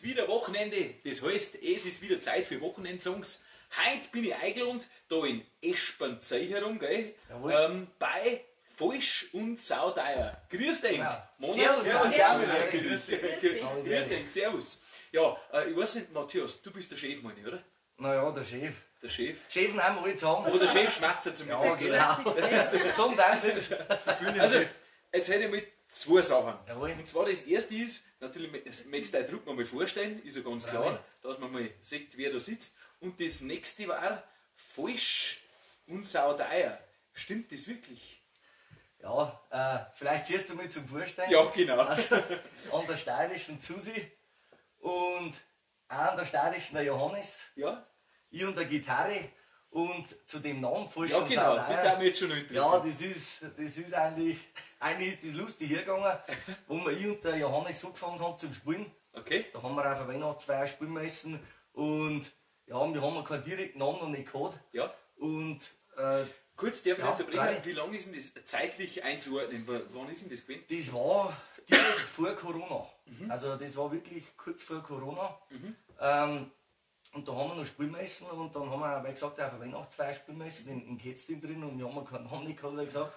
wieder Wochenende, das heißt, es ist wieder Zeit für Wochenendsongs. Heute bin ich eingeladen, da in Espanzei herum, gell? Bei Falsch und Saudeier. Grüß dich! Ja. Mona, Servus. Grüß dich, servus. Ja, ich weiß nicht, Matthias, du bist der Chef, meine ich, oder? Naja, der Chef. Der Chef. Chefen haben wir alle zusammen. Aber der Chef schmerzt zum Ja, Mittag. genau. So dann sind sie. Also, jetzt hätte ich mal zwei Sachen. Jawohl. Und zwar das erste ist, natürlich möchtest du deinen Druck noch mal vorstellen, ist ja ganz klar, Jawohl. dass man mal sieht, wer da sitzt. Und das nächste war Falsch und Saudeier. Stimmt das wirklich? Ja, vielleicht ziehst du mich zum Vorstellen. Ja, genau. Also, an der steirischen Susi und auch an der steirischen der Johannes. Ja, Ich und der Gitarre und zu dem Namen Falsch ja und genau, das Saudeier. darf mich jetzt schon noch Ja, interessieren. das ist eigentlich ist das lustig hergegangen, wo wir ich und der Johannes angefangen haben zum Spielen. Okay, Da haben wir auf der Weihnachtsfeier spielen müssen und ja, wir haben keinen direkten Namen noch nicht gehabt. ja. Und Kurz, darf ich Ja, unterbrechen, frei. wie lange ist denn das zeitlich einzuordnen? Wann ist denn das gewesen? das war direkt vor Corona. Also das war wirklich kurz vor Corona. Und da haben wir noch spielen müssen und dann haben wir, wie gesagt, auf der Weihnachtsfeier spielen müssen, in Ketztin drin und wir haben keinen Namen nicht gehabt, wie gesagt.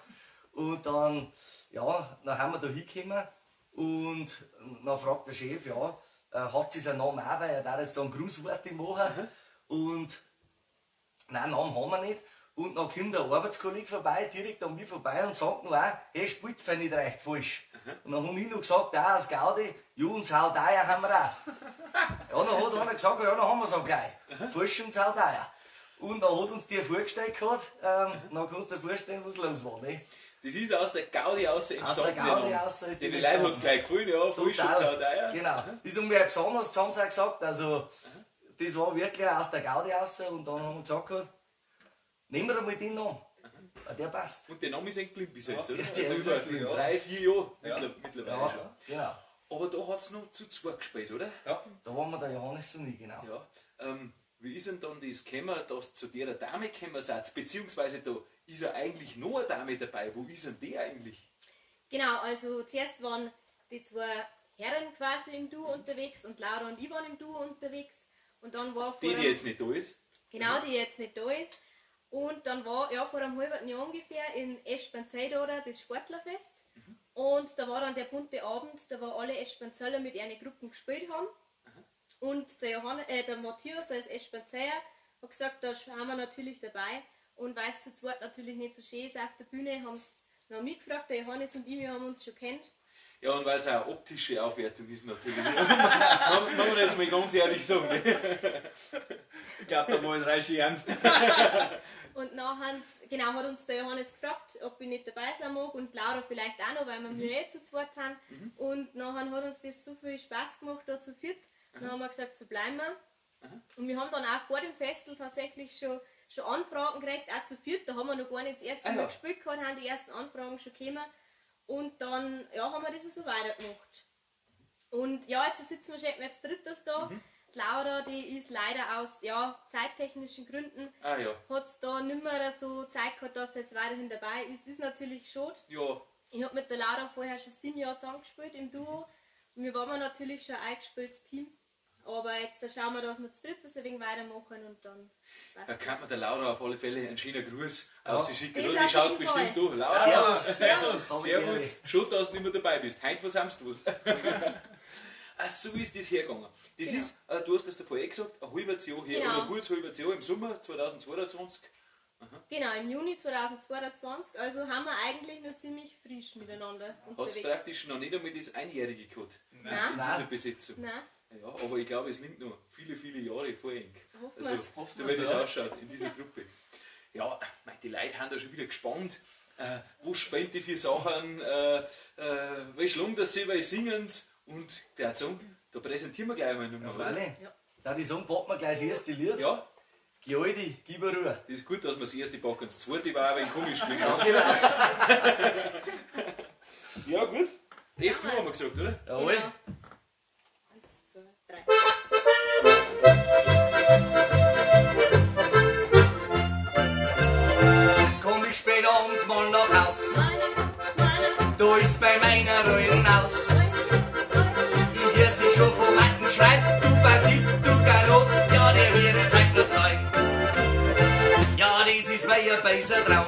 Und dann, ja, dann haben wir da hingekommen und dann fragt der Chef, ja, hat sie seinen Namen auch, weil er da jetzt so ein Grußworte machen. Und nein, Namen haben wir nicht. Und dann kommt der Arbeitskollege vorbei, direkt an mir vorbei und sagt noch auch, hey, spielt für nicht recht falsch. Und dann habe ich noch gesagt, auch als Gaudi, ja, und Saudeier haben wir auch. Ja, dann hat einer gesagt, ja, dann haben wir es auch gleich. Falsch und Saudeier. Und dann hat uns die vorgestellt gehabt, dann kannst du dir vorstellen, was los war. Ne? Das ist aus der Gaudi raus entstanden. der Gaudi Name. raus ist Den das Leuten hat es entstanden. gleich gefallen, ja, Falsch und Total. Saudeier. Genau. Das haben wir besonders zusammen so gesagt. Also, das war wirklich aus der Gaudi raus. Und dann haben wir gesagt, nehmen wir einmal den Namen. Der passt. Und der Name ist eigentlich geblieben bis jetzt, oder? Ja, der Also ist über geblieben, ja. 3-4 Jahre mittlerweile Ja, schon. genau. Aber da hat es noch zu zweit gespielt, oder? Da waren wir der Johannes und ich, genau. Ja. Wie ist denn dann das gekommen, dass zu der Dame gekommen seid? Beziehungsweise da ist ja eigentlich noch eine Dame dabei. Wo ist denn die eigentlich? Genau, also zuerst waren die zwei Herren quasi im Duo unterwegs und Laura und ich waren im Duo unterwegs. Und dann war vor Die einem- jetzt nicht da ist. Genau, die jetzt nicht da ist. Und dann war ja vor einem halben Jahr ungefähr in Espanzei das Sportlerfest. Und da war dann der bunte Abend, da wo alle Espanzeller mit einer Gruppe gespielt haben. Und der Matthias als Espanzeier hat gesagt, da haben wir natürlich dabei. Und weil es zu zweit natürlich nicht so schön ist auf der Bühne, haben sie noch mitgefragt, der Johannes und ich, wir haben uns schon kennt. Ja, und weil es auch eine optische Aufwertung ist natürlich. Muss man jetzt mal ganz ehrlich sagen. Ich glaube, da wollen 3 Scheren. Und nachher genau, hat uns der Johannes gefragt, ob ich nicht dabei sein mag und Laura vielleicht auch noch, weil wir eh zu zweit sind. Und nachher hat uns das so viel Spaß gemacht, da zu viert. Dann haben wir gesagt, so bleiben wir. Und wir haben dann auch vor dem Festel tatsächlich schon Anfragen gekriegt, auch zu viert. Da haben wir noch gar nicht das erste Mal gespielt gehabt, haben die ersten Anfragen schon gekommen. Und dann haben wir das so weitergemacht. Und ja, jetzt sitzen wir schon jetzt drittes da. Die Laura, die ist leider aus zeittechnischen Gründen, hat es da nicht mehr so Zeit gehabt, dass sie jetzt weiterhin dabei ist. Ist natürlich schade. Ja, Ich habe mit der Laura vorher schon 7 Jahre zusammengespielt im Duo. Wir waren natürlich schon ein eingespieltes Team. Aber jetzt schauen wir, dass wir das dritte ein wenig weitermachen und dann... da kann man der Laura auf alle Fälle einen schönen Gruß ausschicken. Das Die auf schaut jeden Fall. bestimmt an. Laura, Servus. Servus. Schön, dass du nicht mehr dabei bist. Heute versammst du was. Ach, so ist das hergegangen. Das Genau. ist, du hast das davor gesagt, ein halbes Jahr her, Genau. oder ein gutes halbes Jahr im Sommer 2022. Genau, im Juni 2022. Also haben wir eigentlich noch ziemlich frisch miteinander Hat es unterwegs. praktisch noch nicht einmal das Einjährige gehabt, Nein. diese Besetzung. Nein. Ja, aber ich glaube, es liegt noch viele, viele Jahre vor eng. Hoffen Also, wir's. so wie das ausschaut in dieser Gruppe. Ja, die Leute haben da schon wieder gespannt. Was spielt die für Sachen? Wie schlung das sie, weil singen und der Song, da präsentieren wir gleich mal nochmal. Ja, oder? Wally. Ja. Da die Song packen wir gleich das erste Lied. Ja, Gealdi, gib mir Ruhe. das ist gut, dass wir das erste packen. Das zweite war auch ein wenig komisch gelungen. Ja, gut. F haben wir gesagt, oder? Jawohl. Genau. 1, 2, 3. Komm ich spät abends mal nach Haus. Da ist bei meiner Ruhe aus. Ich höre sie schon vom alten Schreib. ein böser Traum.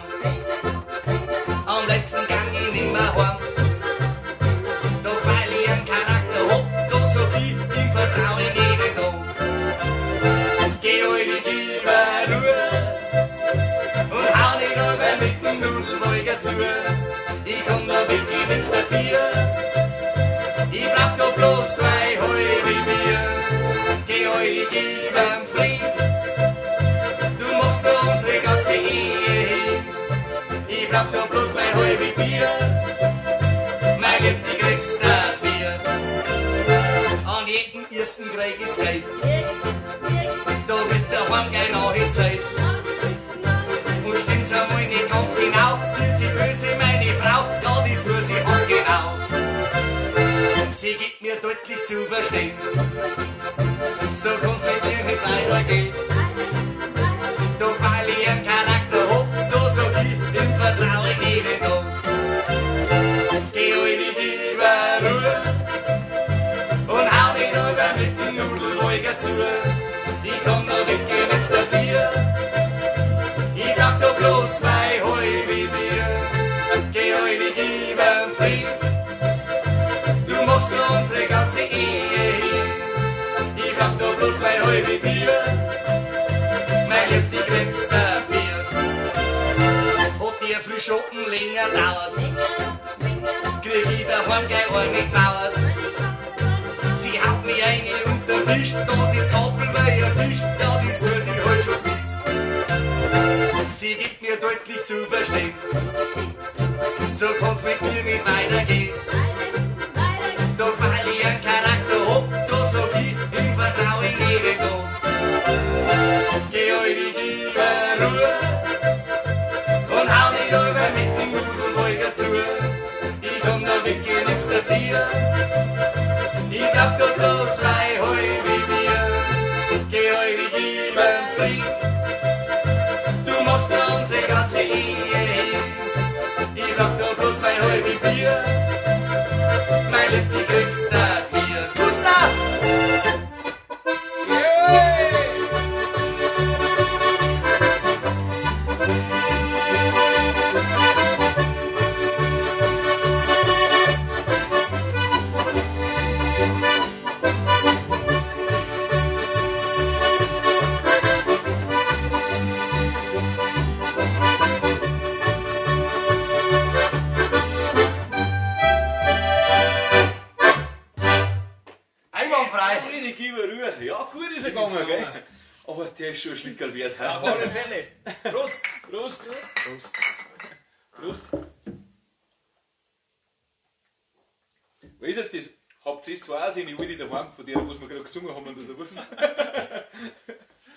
Am letzten Gang ich nimmer heim. Doch weil ich einen Charakter hab, da sag ich, ihm vertrau ich jeden Tag. Geh heute lieber Ruhe und hau nicht über mit dem Nudelwolger zu. Ich komm da wirklich nichts dafür. Ich brauch da bloß zwei halbe Bier. Geh heute lieber im Frieden. Du machst da unsere ganze Ehe hin. Ich brauch da bloß mein halbe Bier. Mein Lieb, die kriegst dafür. An jedem ersten krieg ich's Geld. Da wird daheim gleich nachher Zeit. Und stimmt's einmal nicht ganz genau, wird sie böse, meine Frau, ja, das tut sie halt genau. Sie gibt mir deutlich zu verstehen, so kann's mit mir nicht weitergehen. Doch weil ich einen Charakter hab, da sag ich, im Vertrauen ich jeden Tag. Geh heute lieber Ruhe und hau nicht über mit dem Nudelwolger zu. Ich komm da wirklich nichts dafür. Ich brauch da bloß zwei halbe Bier. Geh heute lieber im Frieden. Du machst da unsere ganze Ehe hin. Ich brauch da bloß zwei halbe Bier. Mein Lieb, die kriegst dafür. Hat dir Frühschoppen länger dauert, krieg ich daheim gleich eine gebauert. Sie haut mich eine unterm Tisch, da sitzt Apfel bei ihr Fisch, ja, das tut sie halt schon bis. Sie gibt mir deutlich zu verstehen, so kann's mit mir nicht weitergehen. Doch weil ich einen Charakter hab, da sag ich, im Vertrauen ich jeden Tag. Geh heute lieber Ruhe und hau nicht über mit dem Nudelwolger zu. Ich komm da wirklich nichts dafür. Ich brauch da bloß zwei halbe Bier. Geh heute lieber im Frieden. Du machst da unsere ganze Ehe hin. Ich brauch da bloß zwei halbe Bier. Mein Lieb, die kriegst dafür. Gustav! Richtig überrührt. Ja, gut ist er gegangen, gell? Aber der ist schon ein Schlickerl wert. Auf alle Fälle. Prost. Prost. Prost. Prost. Wie ist jetzt das? Habt ihr es zwar auch sehen, ich wollte daheim von der, was wir gerade gesungen haben, oder was?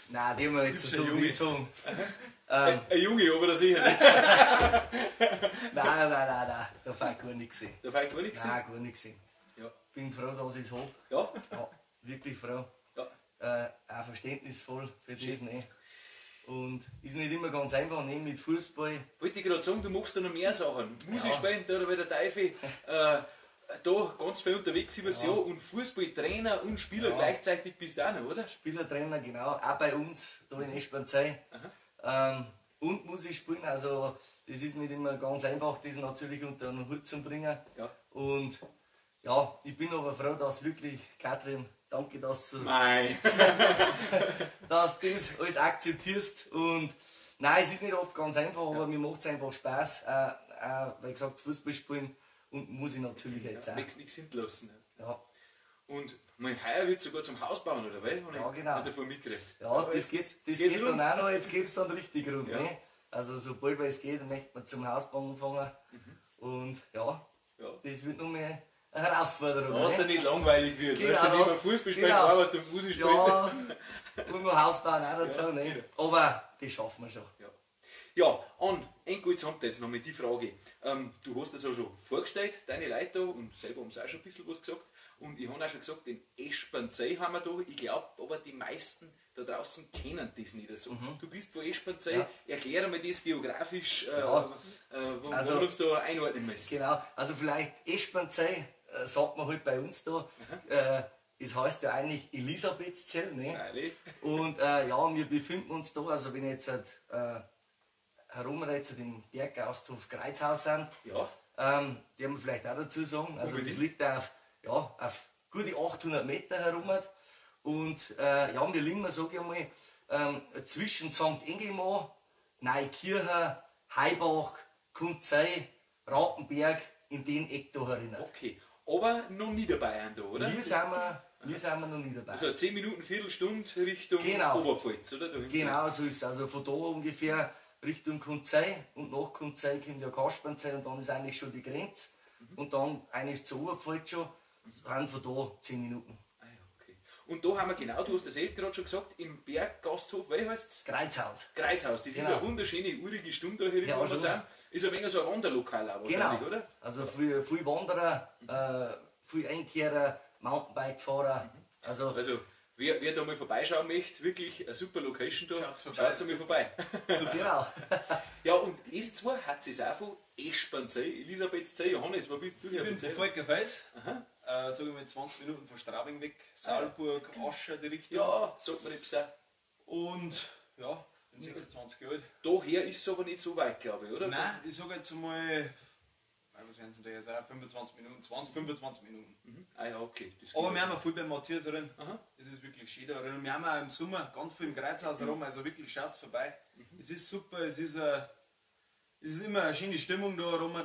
Nein, die haben wir nicht so gezogen. Ein Junge, aber das sicher nicht. Nein, da fällt gar nichts sehen. Da fällt gar nichts. Nein, gar nichts sehen. Ja. Bin froh, dass ich es habe. Ja. Ja, wirklich froh. Ja. Auch verständnisvoll für das. Ne? Und ist nicht immer ganz einfach, ne? Mit Fußball. Wollte ich gerade sagen, du machst da noch mehr Sachen. Musik Ja. spielen, da bei der Teufel. Da ganz viel unterwegs übers Jahr und Fußballtrainer und Spieler Ja. gleichzeitig bist du auch noch, oder? Spielertrainer, genau, auch bei uns, da in Eschbernzei. Und muss ich spielen, also das ist nicht immer ganz einfach, das natürlich unter einen Hut zu bringen. Ja. Und ja, ich bin aber froh, dass wirklich, Katrin, danke, dass du Nein. dass du das alles akzeptierst. Und nein, es ist nicht oft ganz einfach, aber mir macht es einfach Spaß. Wie gesagt, Fußball spielen und muss ich natürlich jetzt auch. Nichts hinterlassen. Ja, Und mein heuer wird sogar zum Haus bauen, oder was? Ja, genau. Hat davon mitgekriegt. ja das geht rund. dann auch noch, jetzt geht es dann richtig rund. Ja. Ne? Also sobald es geht, möchte man zum Hausbau anfangen. Und ja, Ja. das wird noch mehr eine Herausforderung. Dass ne? der nicht langweilig wird. Genau, Weißt du, nicht das- mehr Fußball spielen, genau. Arbeit und Musik spielen. Ja, und noch Hausbauen auch dazu. Ja, Ne? genau. Aber das schaffen wir schon. Ja, und ein gutes haben jetzt noch mit die Frage. Du hast das auch schon vorgestellt, deine Leute da, und selber haben sie auch schon ein bisschen was gesagt. Und ich habe auch schon gesagt, den Eschbernzei haben wir da. Ich glaube, aber die meisten da draußen kennen das nicht so. Du bist von Eschbernzei, Ja. erkläre mir das geografisch, Ja. wo Also- wir uns da einordnen müssen. Genau, also vielleicht Eschbernzei, sagt man halt bei uns da. Das heißt ja eigentlich Elisabethszell. Ne? Freilich. Und ja, wir befinden uns da, also wenn ich jetzt herum jetzt den Berggasthof Kreuzhaus sind, Ja. die haben wir vielleicht auch dazu sagen. Also Unbedingt. das liegt auf, ja, auf gute 800 Meter herum. Und ja, wir liegen, sage ich einmal, zwischen St. Engelmann, Neukirchen, Heibach, Kunzei, Rapenberg, in den Eck da herinnen. Okay. Aber noch Niederbayern da, oder? Wir sind noch nie dabei. Also 10 Minuten, Viertelstunde Richtung Genau. Oberpfalz, oder? Da hinten. Genau so ist es. Also von da ungefähr Richtung Kunzei und nach Kunzei kommt ja Kaspernsee und dann ist eigentlich schon die Grenze. Und dann eigentlich zur Oberpfalz schon, sind von da 10 Minuten. Ah, ja, okay. Und da haben wir genau, du hast das gerade schon gesagt, im Berggasthof, wie heißt es? Kreuzhaus. Kreuzhaus. Das ist Genau. eine wunderschöne, urige Stunde da hier, Ja, wo wir schon. sind. Ist ein wenig so ein Wanderlokal auch wahrscheinlich, Genau. oder? Also viel Wanderer, viel Einkehrer, Mountainbike-Fahrer. Also Also, wer da mal vorbeischauen möchte, wirklich eine super Location da, Schaut's vorbei, schaut mal super. vorbei. genau. Ja, und S2 hat es auch von Espanzei, Elisabethzei, Johannes, wo bist du Ich her? bin von Volkerfels, sage ich mal 20 Minuten von Straubing weg, Saalburg, Ascher die Richtung. Ja, sagt man nicht so. Und ja, bin 26 Jahre alt. Daher ist es aber nicht so weit, glaube ich, oder? Nein, ich sage jetzt mal, was werden es denn da sein? 25 Minuten, 20, 25 Minuten. Ah ja, okay. Das Aber geht wir ja. haben auch viel beim Matthias drin. Aha. Es ist wirklich schön da drin. Und wir haben auch im Sommer ganz viel im Kreuzhaus herum, also wirklich schaut vorbei. Es ist super, es ist immer eine schöne Stimmung da herum.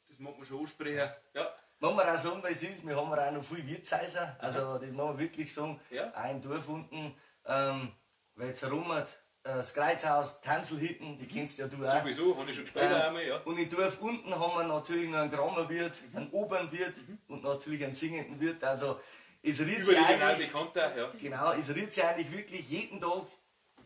Das mag man schon ansprechen. Ja, Muss man auch sagen, weil es ist, wir haben auch noch viele Wirtshäuser, also das muss man wirklich sagen, Ja. auch im Dorf unten, weil jetzt herum das Kreuzhaus, Tanzelhütten, die kennst ja du auch. sowieso, habe ich schon später einmal, ja. Und im Dorf unten haben wir natürlich noch einen Grammerwirt, einen Opernwirt und natürlich einen singenden Wirt. Also es riecht sich Überregional eigentlich, bekannt auch, ja. genau, es riecht sich eigentlich wirklich jeden Tag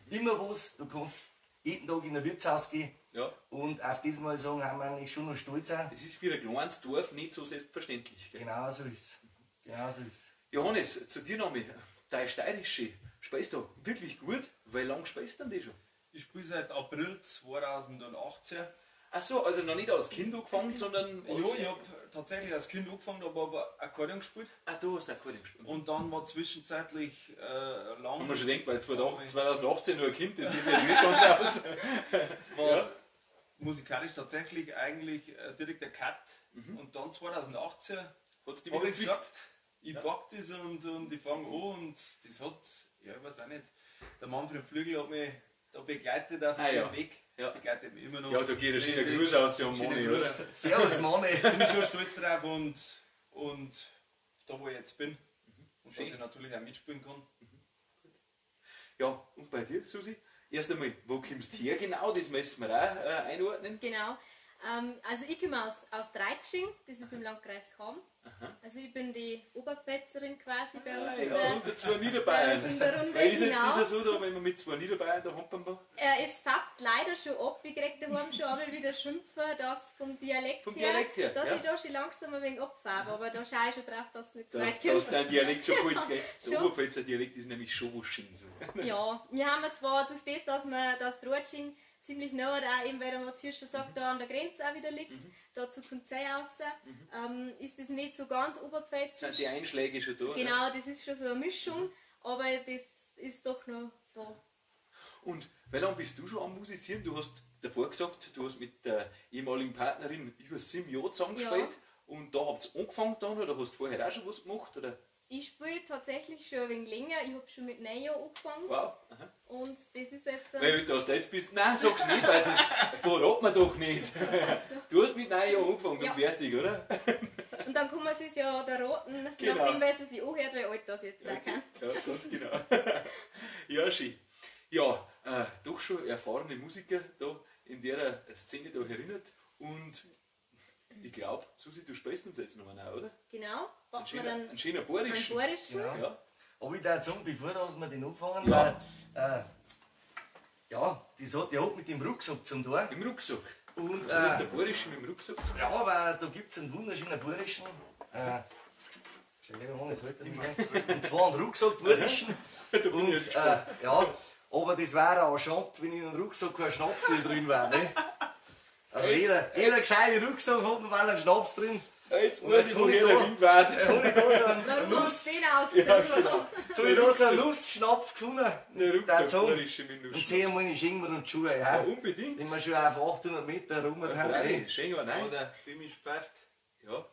immer was. Du kannst jeden Tag in ein Wirtshaus gehen Ja, und auf das mal sagen, haben wir eigentlich schon noch stolz auch. das ist für ein kleines Dorf nicht so selbstverständlich. Gell? Genau so ist es. Genau so ist es. Johannes, zu dir noch mal. Dein Steirische, spielst du wirklich gut? Wie lange spielst du denn die schon? Ich spiele seit April 2018. Ach so, also noch nicht als Kind angefangen, sondern... Ja, ich habe tatsächlich als Kind angefangen, aber Akkordeon gespielt. Ah, du hast Akkordeon gespielt. Und dann war zwischenzeitlich lang. Haben wir schon gedacht, weil 2018 nur ein Kind, das geht jetzt nicht ganz aus. war Ja. musikalisch tatsächlich eigentlich direkt der Cut. Und dann 2018 Hat's die habe wieder ich gezwickt? gesagt, ich pack das und ich fange an und das hat, ja ich weiß auch nicht, der Manfred Flügel hat mich da begleitet auf Ah, ja. meinem Weg, Ja. begleitet mich immer noch. Ja, da geht ein schöner Gruß aus, ja, Schöner Moni, Gruß. oder? Servus, Mani. Bin ich schon stolz drauf und da wo ich jetzt bin und dass Schön. ich natürlich auch mitspielen kann. Ja, und bei dir, Susi? Erst einmal, wo kommst du her genau? Das müssen wir auch einordnen. Genau. Also ich komme aus Dreitsching, das ist im Landkreis Cham. Also ich bin die Oberpfälzerin quasi bei uns in Ja, der, und der zwei bei uns Niederbayern. in der Runde. Weil ist jetzt Genau. dieser so, da, wenn man mit zwei Niederbayern da humpern will? Es färbt leider schon ab, ich kriege daheim schon einmal wieder Schimpfen, dass vom Dialekt Vom her, Dialekt her, dass ja. ich da schon langsam ein wenig abfärbe, aber da schaue ich schon drauf, dass es nicht so Da weit hast kommt. dein Dialekt schon kurz, gell? Der Schon. Oberpfälzer Dialekt ist nämlich schon was Schönes. Ja, wir haben ja zwar durch das, dass das Drotsching ziemlich nahe da, eben weil der Matthias schon sagt, da an der Grenze auch wieder liegt, da zu Kunzei raus, ist das nicht so ganz Sind oberpfälzisch. die Einschläge schon da? Ne? Genau, das ist schon so eine Mischung, aber das ist doch noch da. Und wie lange bist du schon am Musizieren? Du hast davor gesagt, du hast mit der ehemaligen Partnerin über 7 Jahre zusammengespielt. Und da habt ihr angefangen dann, oder hast du vorher auch schon was gemacht? Oder? Ich spiele tatsächlich schon ein wenig länger, ich habe schon mit 9 Jahren angefangen Wow. Aha. und das ist jetzt Weil du jetzt bist. Nein, sag's nicht, weil sonst verrat man doch nicht. Du hast mit 9 Jahren angefangen Ja. und fertig, oder? und dann kann man es ja da raten, Genau. nachdem wer es sich anhört, wie alt das jetzt sein kann. Ja, ganz genau. Ja, schön. Ja, doch schon erfahrene Musiker da in der Szene da erinnert. Und ich glaube, Susi, du spielst uns jetzt noch mal, oder? Genau, Ein macht man schöner, dann ein schöner einen Borischen. Borischen. Ja. Ja. Aber ich würde sagen, bevor wir den anfangen, Ja. weil, ja, der hat mit dem Rucksack zum Tor. Im Rucksack. Und Das ist der Borische mit dem Rucksack. ja, weil da gibt es einen wunderschönen Borischen. Schau mal, das sollte nicht mehr. Und zwar einen Rucksack Borischen. Da bin ich Und jetzt gespannt. ja, aber das wäre auch schade, wenn in einem Rucksack kein Schnaps drin wäre. Ne? Also Jetzt- jeder gescheite Rucksack hat mal einen Schnaps drin. Jetzt Und muss jetzt ich hol woher ich der da- Wind weht. Habe ich da so einen Warum hast Nuss, du den Ja, ausgesucht? genau. jetzt habe ich da so einen Nuss-Schnaps gefunden. Eine Rucksackflarische mit Und Nuss. sehe meine Schinken und Schuhe, Ja, ja. unbedingt. Wenn wir schon auf 800 Meter rum Ja, haben. freilich, schön, aber nein. Oder Bimisch pfeift. Ja.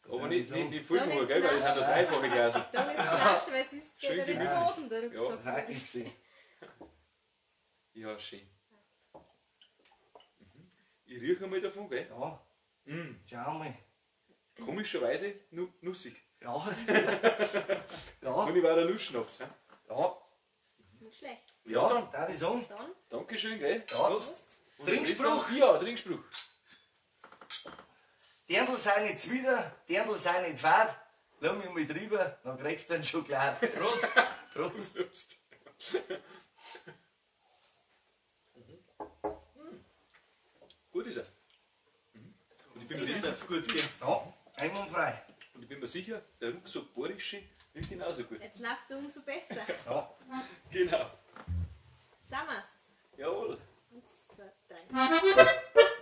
Aber Ja, nicht, wieso? nicht voll Ja, machen, nicht gell? Weil das sind ja nein. dreifache Gläser. Da ist Flasche, weil es ist Schön gegen den gemütlich. Hosen, der Rucksack. Nein, ich sehe. Ja, schön. Ich rieche einmal davon, gell? Ja, Mm. schau mal. Komischerweise nussig. Ja. Ja, Und ich war der Nussschnaps. He? ja. Nicht schlecht. Ja, dann. da ist on. Dann, Dankeschön, gell? Ja. Prost. Und Trinkspruch? Ja, Trinkspruch. Dirndl sei nicht zwider, Dirndl sei nicht fad. Lass mich mal drüber, dann kriegst du den schon gleich. Prost! Prost. Prost. Gut ist er. Und ich bin mir Das sicher, darf es gut gehen. Ja, einwandfrei. und ich bin mir sicher, der Rucksack Borische wird genauso gut. Jetzt läuft er umso besser. Ja. Genau. Sammers. Jawohl. 1, 2, 3.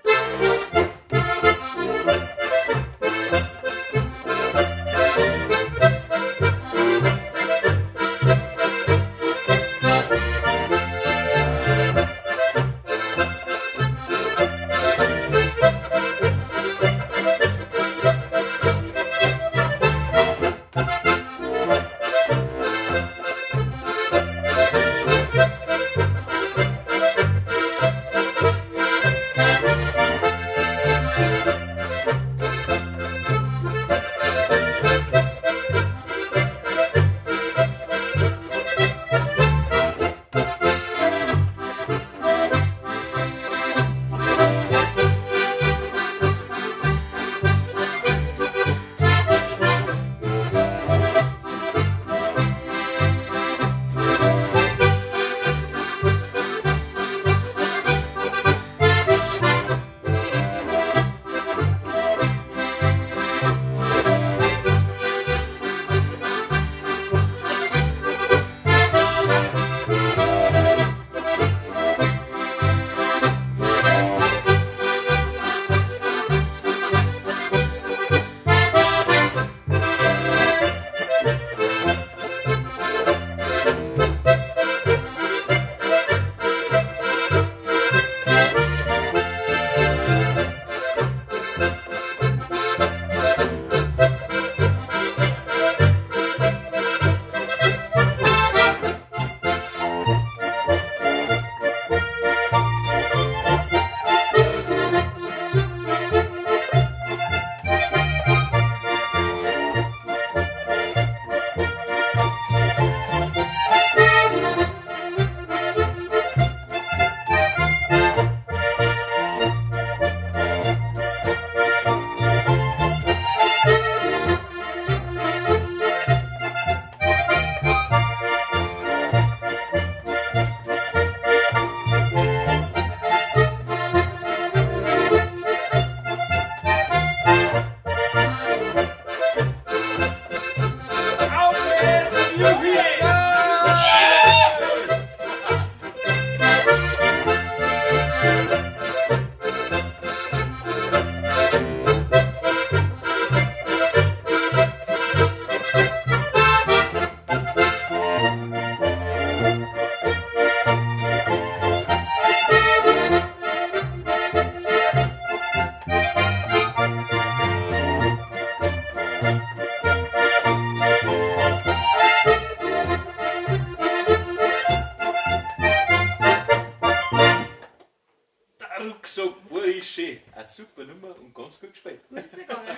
schön. Eine super Nummer und ganz gut gespielt. Gut gegangen.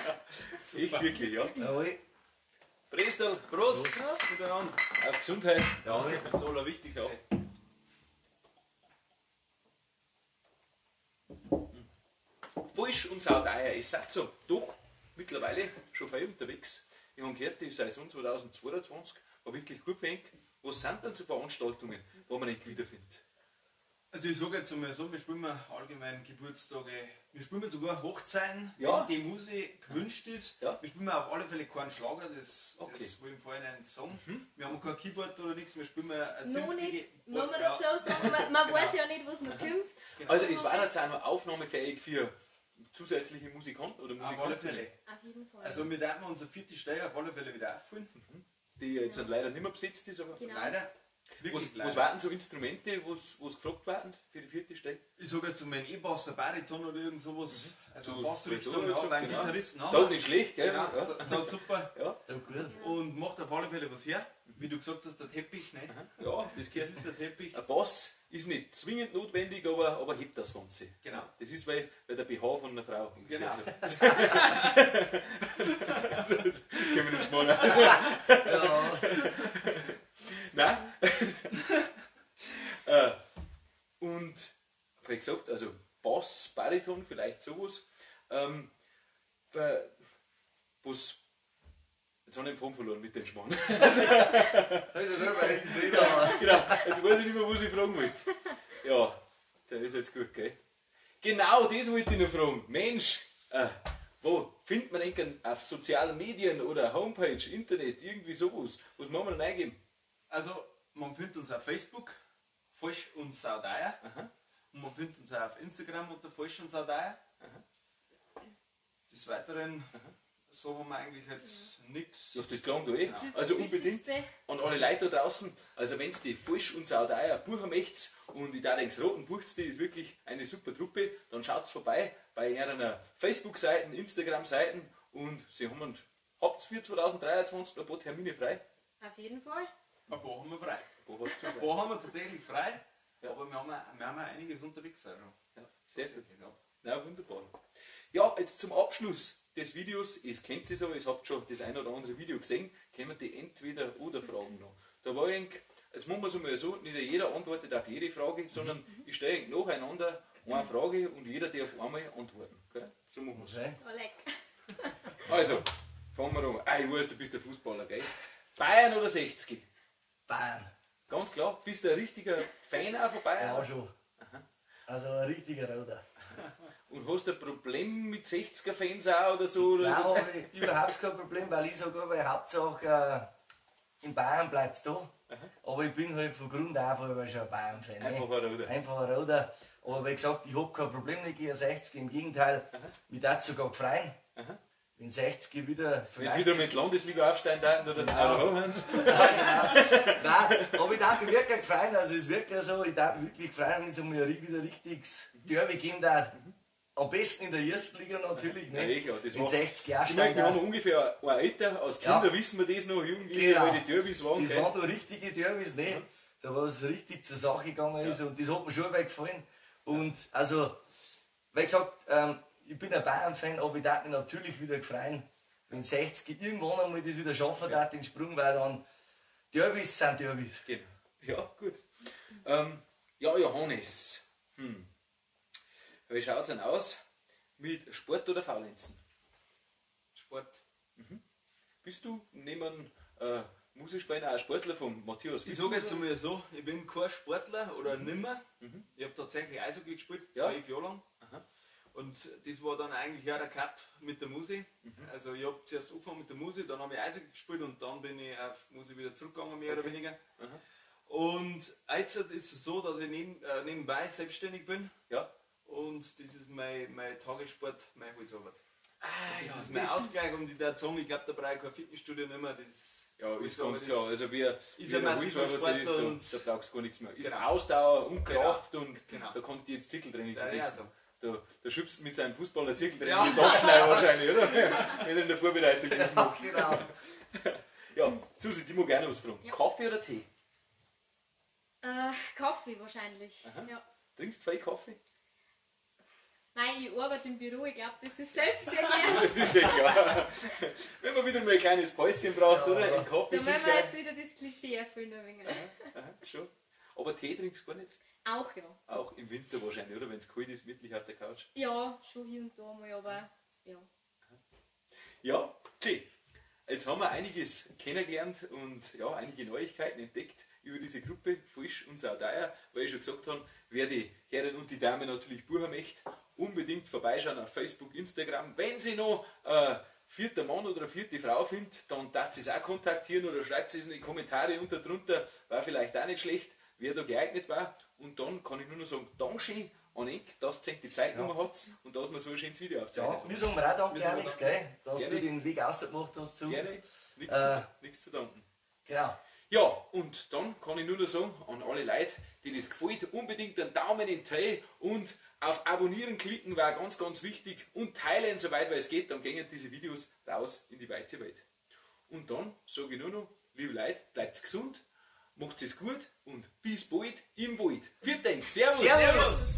Echt wirklich, ja. Jawohl. Prestel, Prost! Prost. Miteinander. auf Gesundheit. Ja, das ist das Allerwichtigste. Ja. Wo ist unser Audier? Ihr seid so doch mittlerweile schon viel unterwegs. Ich habe gehört, die Saison 2022 war wirklich gut verhängt. Was sind denn so Veranstaltungen, wo man nicht wiederfindet? Also ich sage jetzt einmal so, wir spielen allgemein Geburtstage, wir spielen sogar Hochzeiten, Ja. wenn die Musik gewünscht ist. Ja. Wir spielen auf alle Fälle keinen Schlager, das Okay. will ich vorhin einen sagen. Wir haben kein Keyboard oder nichts, wir spielen eine Noch nicht, muss man Ja. dazu sagen, man weiß Genau. ja nicht, was noch kommt. Genau. Also es war jetzt auch noch aufnahmefähig für zusätzliche Musikant oder Auf alle Musikantin, Fälle. Auf jeden Fall. Also wir werden unser 4. Steiger auf alle Fälle wieder auffüllen. die jetzt leider nicht mehr besetzt ist, aber Genau. Leider. Wirklich was leider. waren so Instrumente, was gefragt werden für die 4. Stelle? Ich sage jetzt um einen E-Bass, ein Bariton oder irgend sowas. Also So Bassrichtung, Später ja, so, weil einen genau. Gitarristen Da haben. nicht schlecht, gell? Genau, Ja. da super. Ja. Ja, gut. Und macht auf alle Fälle was her. Wie du gesagt hast, der Teppich, ne? Ja, das Das geht. ist der Teppich. Ein Bass ist nicht zwingend notwendig, aber hebt das Ganze. Genau. Das ist weil der BH von einer Frau. Genau. Also. Das können wir nicht machen. Ja, Nein. Und wie gesagt, also Bass, Bariton, vielleicht sowas. Was. Jetzt habe ich den Faden verloren mit dem Schmarrn. also selber nicht wieder. Genau, jetzt weiß ich nicht mehr, was ich fragen wollte. Ja, der ist jetzt gut, gell? Genau, das wollte ich noch fragen. Mensch, wo findet man denn auf sozialen Medien oder Homepage, Internet, irgendwie sowas? Was muss man denn eingeben? Also, man findet uns auf Facebook, Falsch und Saudeier. Aha. Und man findet uns auch auf Instagram unter Falsch und Saudeier. Des Weiteren, so haben wir eigentlich jetzt nichts. Ja, das klang da eh. Das ist Also das unbedingt Wichtigste. an alle Leute da draußen, also wenn ihr die Falsch und Saudeier buchen möchtet und ich da denke, Roten bucht die ist wirklich eine super Truppe, dann schaut vorbei bei ihren Facebook-Seiten, Instagram-Seiten und sie haben habt für 2023 ein paar Termine frei. Auf jeden Fall. Ein paar haben wir frei. Wo hat's noch Ein frei? paar haben wir tatsächlich frei, Ja. aber wir haben auch einiges unterwegs. Also. Ja, sehr gut. Ja, wunderbar. Ja, jetzt zum Abschluss des Videos, ihr kennt es aber, ihr habt schon das ein oder andere Video gesehen, können die Entweder-Oder-Fragen noch. Da war ich, jetzt muss man es einmal so, nicht jeder antwortet auf jede Frage, sondern ich stelle nacheinander eine Frage und jeder darf einmal antworten. Gell? So machen wir es. Okay. Oh, leck. Also, fangen wir an. Ich weiß, du bist der Fußballer, gell? Bayern oder 60? Bayern. Ganz klar, bist du ein richtiger Fan auch von Bayern? Ja, schon. Also ein richtiger Roter. Und hast du ein Problem mit 60er-Fans auch oder so? Oder Nein, so? habe ich überhaupt kein Problem, weil ich sage, aber Hauptsache in Bayern bleibt es da. Aber ich bin halt von Grund auf aber schon ein Bayern-Fan. ne? Einfach ein Roter. Einfach ein Roter. Aber wie gesagt, ich habe kein Problem mit gegen 60, im Gegenteil, mich darf sogar gefreuen. Wenn 60 wieder Wenn sie vielleicht. wieder mit Landesliga aufsteigen würden oder so. Nein, aber ich darf mich wirklich gefreuen, also es ist wirklich so, ich darf mich wirklich freuen, wenn es einmal wieder richtiges Derby geben darf. Am besten in der ersten Liga natürlich, Ja, ne? eh klar, das In war. 60 Ich meine, aufsteigen. wir haben ungefähr ein Alter, als Kinder Ja. wissen wir das noch, Jugendliche, Genau. weil die Derbys waren. Das gell? waren noch richtige Derbys, ne? Da wo es richtig zur Sache gegangen ist und das hat mir schon weggefallen. Und also, wie gesagt, ich bin ein Bayern-Fan, aber ich darf mich natürlich wieder freuen, wenn 60 irgendwann einmal das wieder schaffen darf, den Sprung, weil dann Derbys sind Derbys. Genau. Ja, gut. Ja, Johannes. Wie schaut es denn aus mit Sport oder Faulenzen? Sport. Bist du neben Musikspieler auch Sportler von Matthias Ich sage jetzt Wissenschaft? einmal so, ich bin kein Sportler oder nimmer. Ich habe tatsächlich Eishockey gespielt, Ja. 12 Jahre lang. Aha. Und das war dann eigentlich ja der Cut mit der Musik. Also ich habe zuerst angefangen mit der Musik, dann habe ich Eishockey gespielt und dann bin ich auf Musik wieder zurückgegangen, mehr oder weniger. Aha. Und jetzt ist es so, dass ich nebenbei selbstständig bin. Ja. Und das ist mein Tagessport, meine Holzarbeit. Das ja, ist mein das- Ausgleich und ich würde sagen, ich glaube, da brauche ich kein Fitnessstudio nicht mehr. Das Ja, ist aber ganz das klar. Also wer ist ein wer massiver Holzarbeiter ist, Sportler und da brauchst du gar nichts mehr. Ist Genau. Ausdauer und Kraft und Genau. da kannst du jetzt Zirkeltraining Ja, vergessen. ja, Da schubst du mit seinem Fußballer Zirkeltraining Ja. und abschneiden wahrscheinlich, oder? Wenn er in der Vorbereitung ist. Ja, genau. Ja, Susi, die muss gerne was fragen. Ja. Kaffee oder Tee? Kaffee wahrscheinlich. Aha. Ja. Trinkst du viel Kaffee? Nein, ich arbeite im Büro, ich glaube, das ist selbst erklärt. Das ist ja klar. Wenn man wieder mal ein kleines Päuschen braucht, Ja, oder? ja. Im Kaffee Da müssen wir sicher. jetzt wieder das Klischee erfüllen. Ein wenig. Aha, schon. Aber Tee trinkst du gar nicht? Auch ja. Auch im Winter wahrscheinlich, oder? Wenn es kalt ist, mittlich auf der Couch. Ja, schon hier und da mal, aber ja. Ja, okay. Jetzt haben wir einiges kennengelernt und ja, einige Neuigkeiten entdeckt über diese Gruppe Falsch und Saudeier, weil ich schon gesagt habe, wer die Herren und die Damen natürlich buchen möchte, unbedingt vorbeischauen auf Facebook, Instagram. Wenn sie noch vierter Mann oder eine vierte Frau findet, dann darf sie es auch kontaktieren oder schreibt sie es in die Kommentare unter drunter, war vielleicht auch nicht schlecht, wer da geeignet war. Und dann kann ich nur noch sagen, Dankeschön Alex, dass ihr die Zeit genommen habt und dass wir so ein schönes Video Ja, aufzeichnen. wir sagen mir auch danke, Wir sagen Alex, danke. gell, dass Gerne. du den Weg rausgemacht hast zu uns. Gerne, nichts zu danken. Genau. Ja, und dann kann ich nur noch sagen, an alle Leute, die das gefällt, unbedingt einen Daumen in den Tee und auf Abonnieren klicken, war ganz, ganz wichtig, und teilen, soweit es geht, dann gehen diese Videos raus in die weite Welt. Und dann sage ich nur noch, liebe Leute, bleibt gesund, macht es gut und bis bald im Wald. Vielen Dank, Servus! Servus.